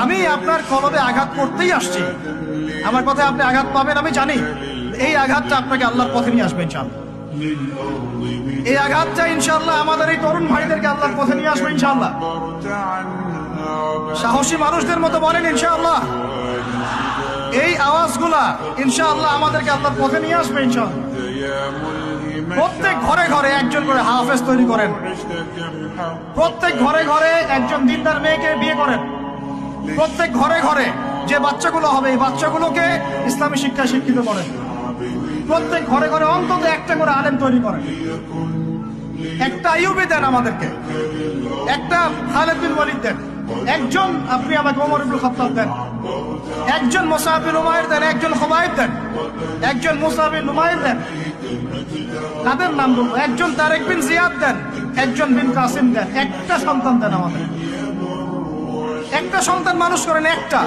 আমি আপনার কলবে আঘাত করতেই আসছি, আমার কথায় আপনি আঘাত পাবেন আমি জানি। এই আঘাতটা আপনাকে আল্লাহর পথে নিয়ে আসবে ইনশাআল্লাহ। এই আঘাতটা ইনশাআল্লাহ আমাদের এই তরুণ ভাইদেরকে আল্লাহর পথে নিয়ে আসবে ইনশাআল্লাহ। সাহসী মানুষদের মতো বলেন ইনশাআল্লাহ। এই আওয়াজগুলা ইনশাআল্লাহ আমাদেরকে আল্লাহর পথে নিয়ে আসবে ইনশাআল্লাহ। প্রত্যেক ঘরে ঘরে একজন করে হাফেজ তৈরি করেন, প্রত্যেক ঘরে ঘরে একজন দিনদার মেয়েকে বিয়ে করেন, প্রত্যেক ঘরে ঘরে যে বাচ্চাগুলো হবে এই বাচ্চাগুলোকে ইসলামী শিক্ষায় শিক্ষিত করেন, প্রত্যেক ঘরে ঘরে অন্তত একটা করে আলেম তৈরি করেন। একটা আইয়ুবী দেন আমাদেরকে, একটা খালিদ বিন ওয়ালিদ দেন, একজন আপনি আমাকে ওমর ইবনে খাত্তাব দেন, একজন মুসআব বিন উমাইর দেন, একজন খুবাইব দেন, একজন মুসআব বিন উমাইর দেন। কাদের নাম বলবো? একজন তারেক বিন জিয়াদ দেন, একজন বিন কাসিম দেন। একটা সন্তান দেন আমাদের, একটা সন্তান মানুষ করেন, একটা।